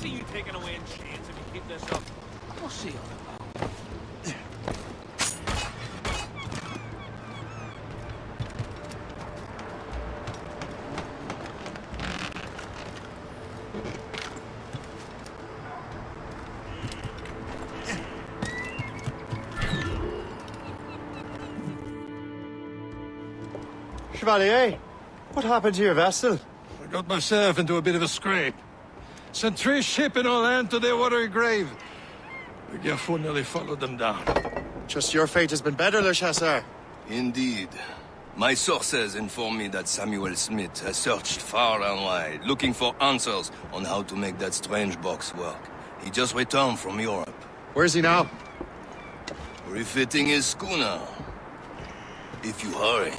see you taking away in chains if you keep this up. We'll see all about. Chevalier, what happened to your vessel? I got myself into a bit of a scrape. Sent 3 ships in all hand to their watery grave. The Gerfo nearly followed them down. Just your fate has been better, Le Chasseur. Indeed. My sources inform me that Samuel Smith has searched far and wide, looking for answers on how to make that strange box work. He just returned from Europe. Where's he now? Refitting his schooner. If you hurry,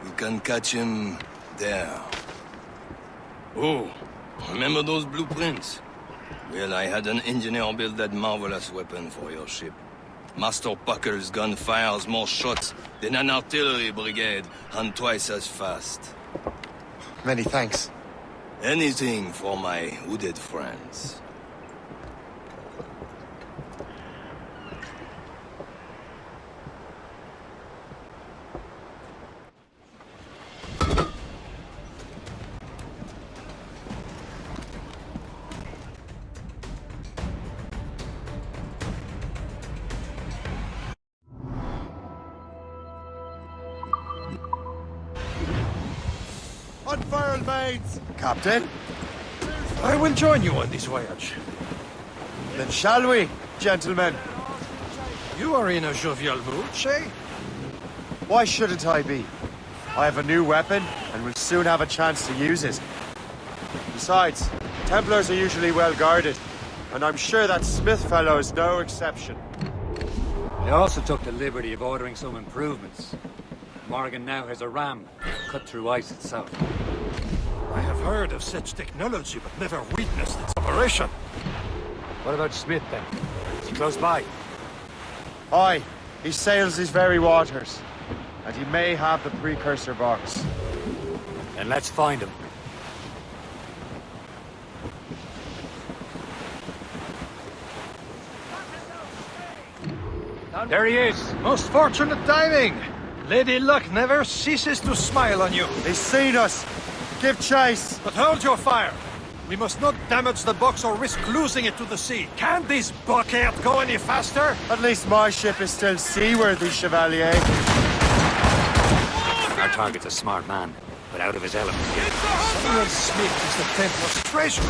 you can catch him there. Oh, remember those blueprints? Well, I had an engineer build that marvelous weapon for your ship. Master Puckle's gun fires more shots than an artillery brigade, and twice as fast. Many thanks. Anything for my hooded friends. Unfurled, mates! Captain? I will join you on this voyage. Then shall we, gentlemen? You are in a jovial mood, Shay? Why shouldn't I be? I have a new weapon, and will soon have a chance to use it. Besides, Templars are usually well guarded, and I'm sure that Smith fellow is no exception. I also took the liberty of ordering some improvements. Morgan now has a ram cut through ice itself. I have heard of such technology, but never witnessed its operation. What about Smith, then? Is he close by? Aye, he sails these very waters, and he may have the precursor box. Then let's find him. There he is! Most fortunate timing! Lady Luck never ceases to smile on you. He's seen us! Give chase! But hold your fire! We must not damage the box or risk losing it to the sea. Can this bucket go any faster? At least my ship is still seaworthy, Chevalier. Our target's a smart man, but out of his element yet. Samuel Smith is the Templar's treasurer.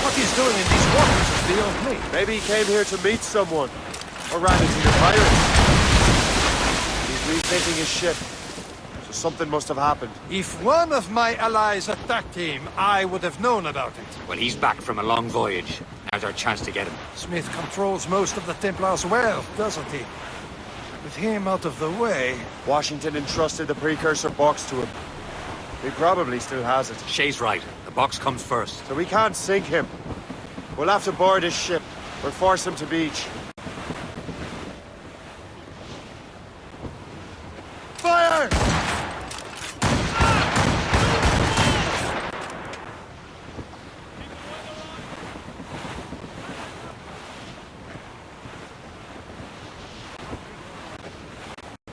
What he's doing in these waters is beyond me. Maybe he came here to meet someone, or ran into the pirates. He's refitting his ship, so something must have happened. If one of my allies attacked him, I would have known about it. Well, he's back from a long voyage. Now's our chance to get him. Smith controls most of the Templars' wealth, doesn't he? With him out of the way... Washington entrusted the precursor box to him. He probably still has it. Shay's right. The box comes first. So we can't sink him. We'll have to board his ship, or force him to beach. Fire!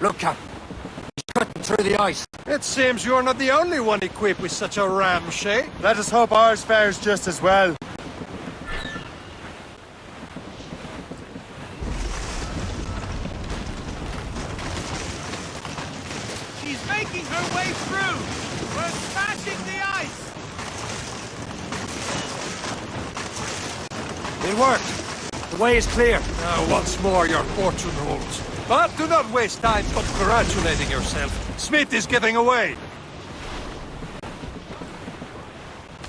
Look, Cap. He's cutting through the ice. It seems you're not the only one equipped with such a ram, Shay. Let us hope ours fares just as well. She's making her way through! We're smashing the ice! It worked. The way is clear. Now, once more, your fortune holds. But do not waste time congratulating yourself. Smith is getting away.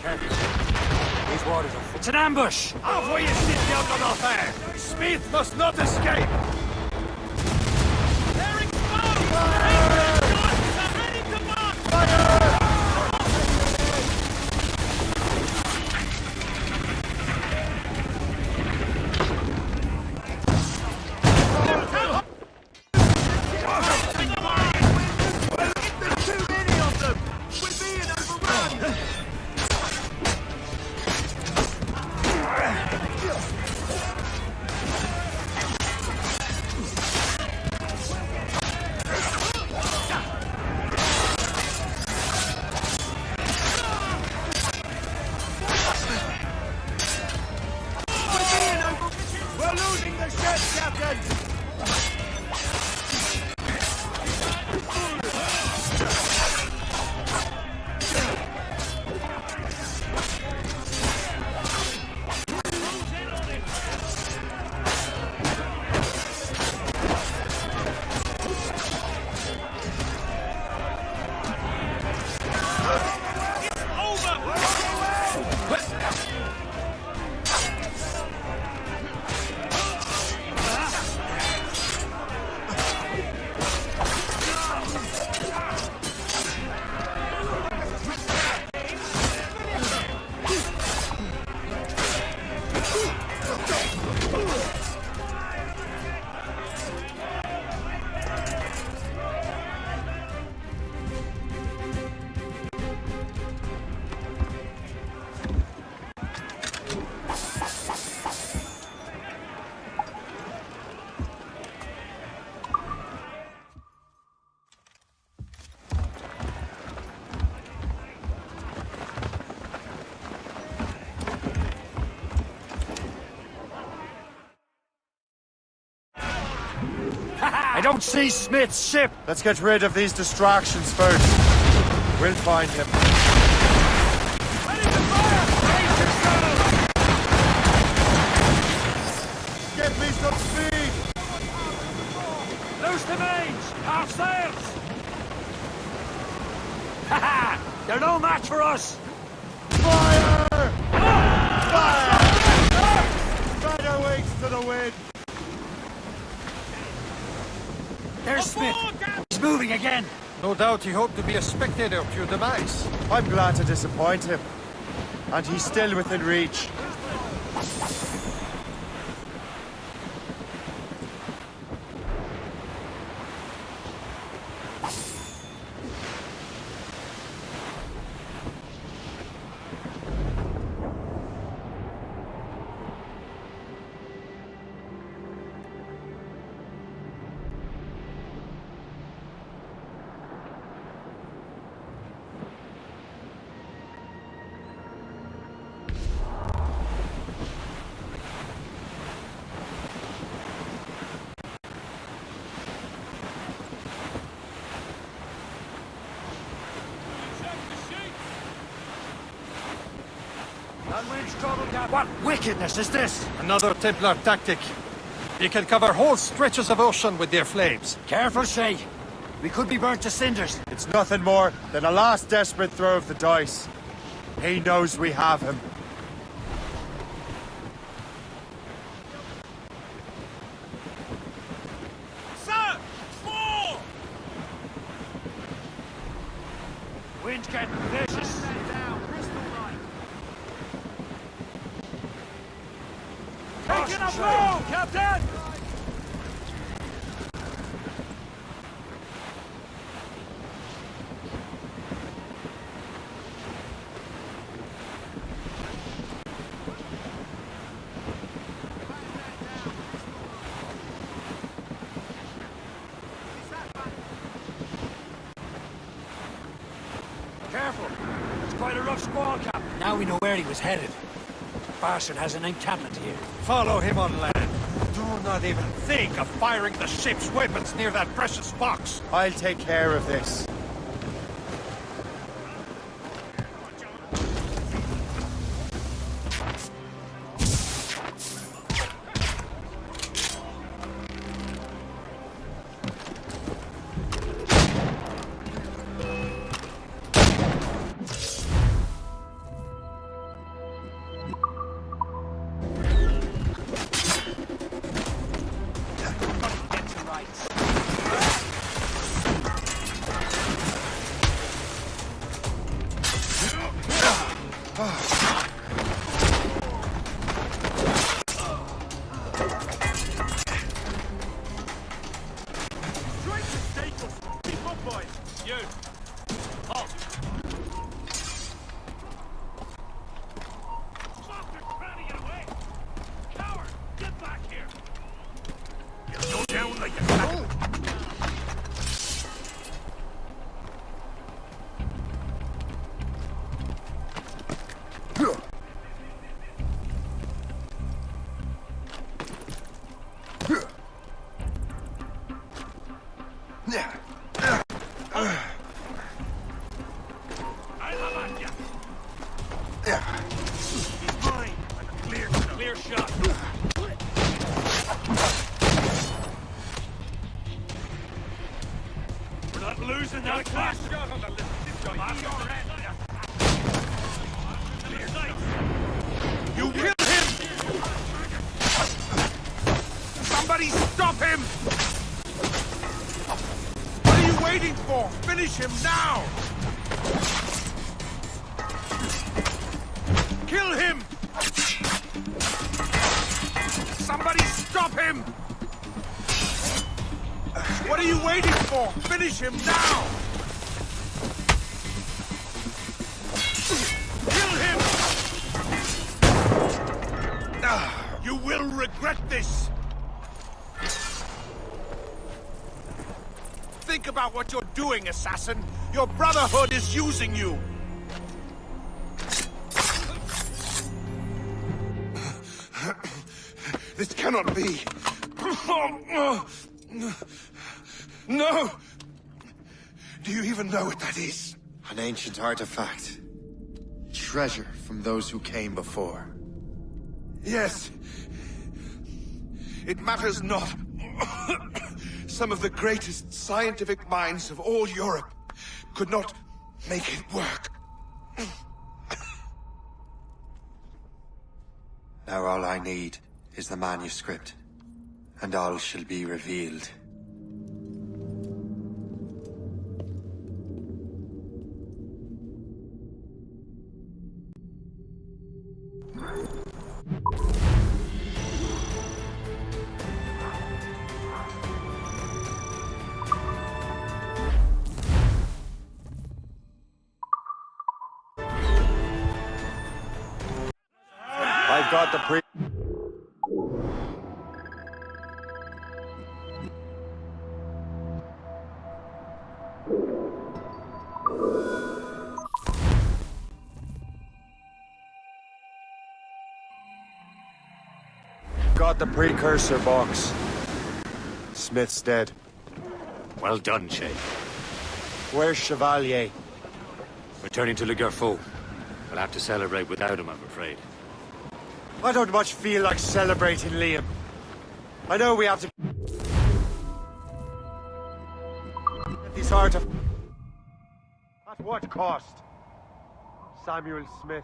These waters are... It's an ambush! Envoyez Smith out of l'affaire! Smith must not escape! They're exposed! They're ready to march! don't see Smith's ship! Let's get rid of these distractions first. We'll find him. Ready to fire! Brace yourselves! Give me some speed! Loose the mains! Half sails! Ha ha! They're no match for us! Fire! Fire! Spread our wings to the wind! There's Smith! He's moving again! No doubt he hoped to be a spectator to your demise. I'm glad to disappoint him. And he's still within reach. What wickedness is this? Another Templar tactic. You can cover whole stretches of ocean with their flames. Careful, Shay. We could be burnt to cinders. It's nothing more than a last desperate throw of the dice. He knows we have him. Sir! Fall! Wind's getting vicious. Taking a blow, Captain! Careful. It's quite a rough squall, Cap. Now we know where he was headed. Bastard has an encampment here. Follow him on land. Do not even think of firing the ship's weapons near that precious box. I'll take care of this. You kill him! Somebody stop him! What are you waiting for? Finish him now! Kill him! Somebody stop him! What are you waiting for? Finish him now! Kill him! You will regret this! Think about what you're doing, assassin! Your Brotherhood is using you! This cannot be! No! Do you even know what that is? An ancient artifact. Treasure from those who came before. Yes. It matters not. Some of the greatest scientific minds of all Europe could not make it work. Now all I need is the manuscript, and all shall be revealed. I've got the pre... Got the precursor box. Smith's dead. Well done, Shay. Where's Chevalier? Returning to Le Garfou. We'll have to celebrate without him, I'm afraid. I don't much feel like celebrating, Liam. I know we have to... get these artifacts. At what cost? Samuel Smith.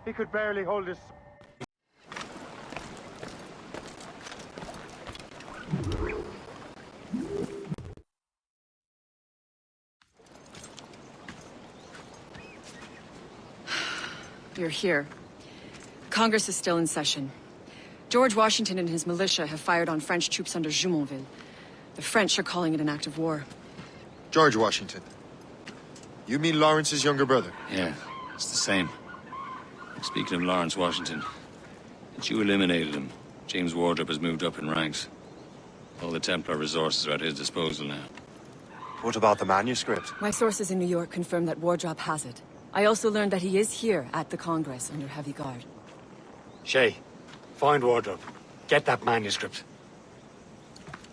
He could barely hold his... You're here. Congress is still in session. George Washington and his militia have fired on French troops under Jumonville. The French are calling it an act of war. George Washington. You mean Lawrence's younger brother? Yeah, it's the same. Speaking of Lawrence Washington, since you eliminated him, James Wardrop has moved up in ranks. All the Templar resources are at his disposal now. What about the manuscript? My sources in New York confirm that Wardrop has it. I also learned that he is here at the Congress under heavy guard. Shay, find Wardrop. Get that manuscript.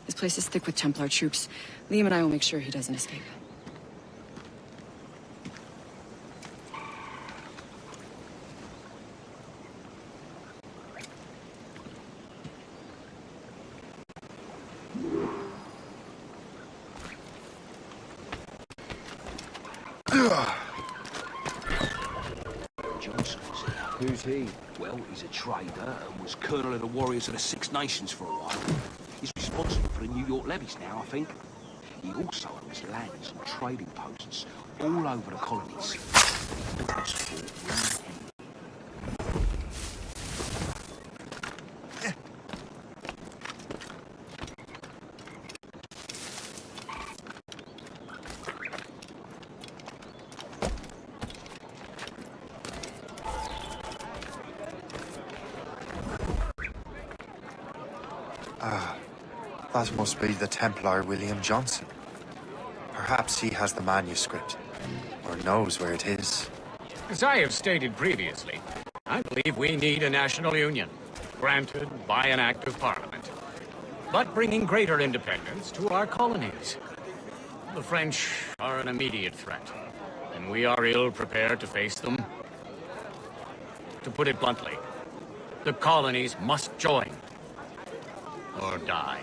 This place is thick with Templar troops. Liam and I will make sure he doesn't escape. Who's he? Well, he's a trader and was colonel of the warriors of the Six Nations for a while. He's responsible for the New York levies now, I think. He also owns lands and trading posts all over the colonies. That must be the Templar William Johnson. Perhaps he has the manuscript, or knows where it is. As I have stated previously, I believe we need a national union, granted by an act of parliament, but bringing greater independence to our colonies. The French are an immediate threat, and we are ill prepared to face them. To put it bluntly, the colonies must join, or die.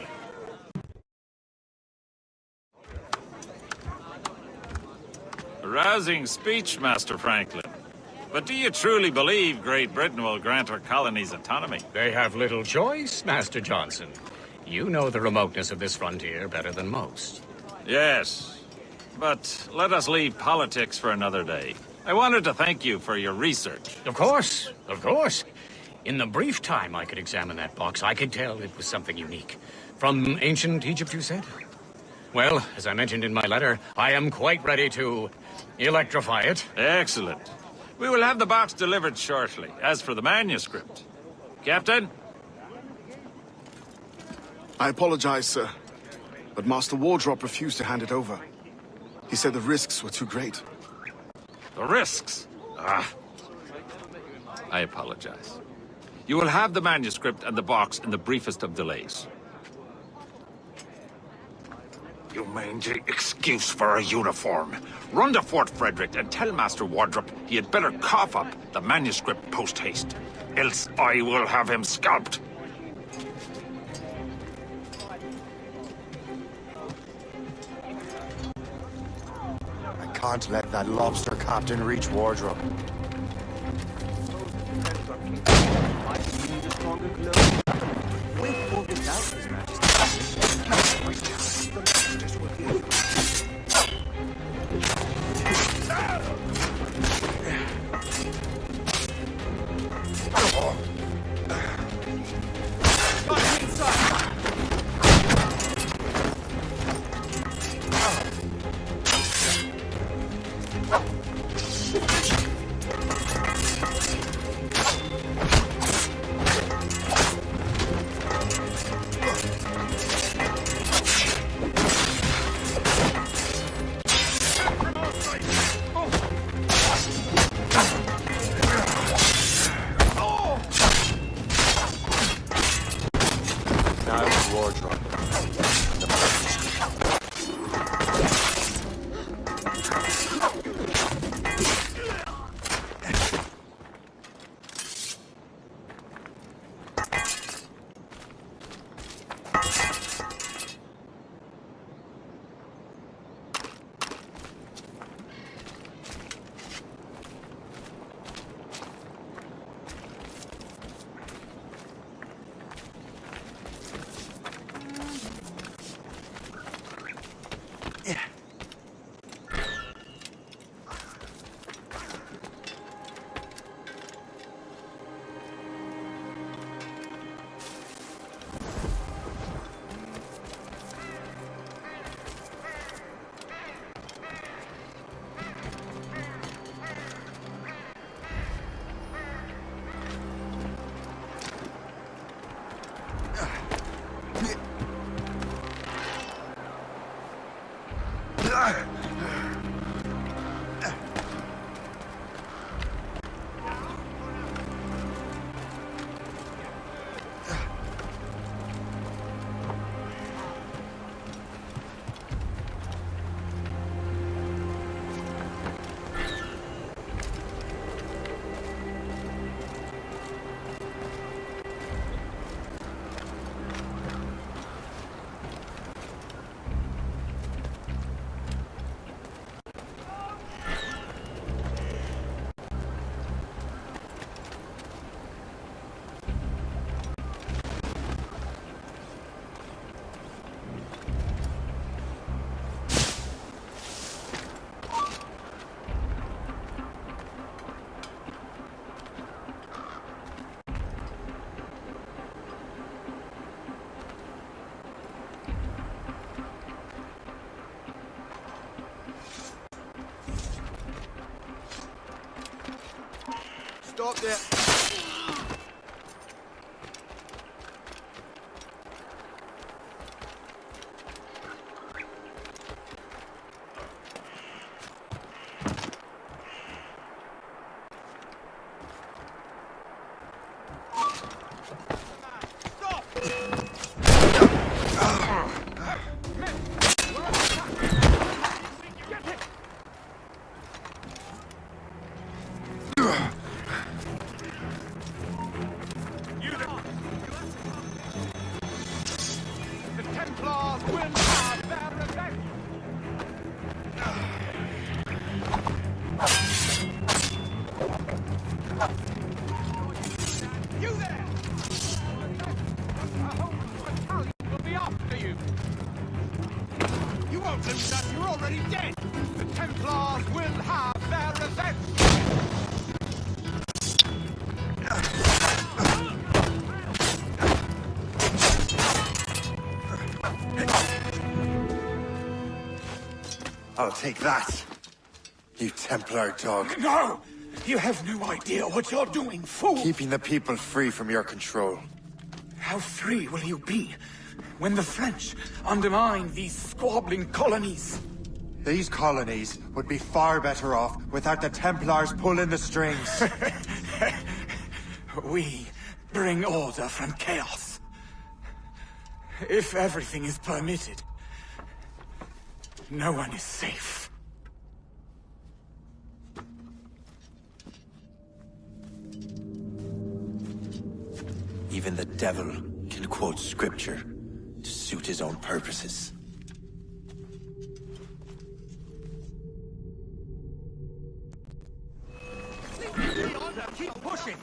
A rousing speech, Master Franklin. But do you truly believe Great Britain will grant her colonies autonomy? They have little choice, Master Johnson. You know the remoteness of this frontier better than most. Yes, but let us leave politics for another day. I wanted to thank you for your research. Of course, of course. In the brief time I could examine that box, I could tell it was something unique. From ancient Egypt, you said? Well, as I mentioned in my letter, I am quite ready to electrify it. Excellent. We will have the box delivered shortly. As for the manuscript... Captain? I apologize, sir, but Master Wardrop refused to hand it over. He said the risks were too great. The risks? Ah. I apologize. You will have the manuscript and the box in the briefest of delays. You mangy excuse for a uniform. Run to Fort Frederick and tell Master Wardrop he had better cough up the manuscript post-haste. Else I will have him scalped. I can't let that lobster captain reach Wardrop. Stop there. I'll take that, you Templar dog. No! You have no idea what you're doing, fool! Keeping the people free from your control. How free will you be when the French undermine these squabbling colonies? These colonies would be far better off without the Templars pulling the strings. We bring order from chaos. If everything is permitted, No one is safe. Even the devil can quote scripture to suit his own purposes. Keep pushing!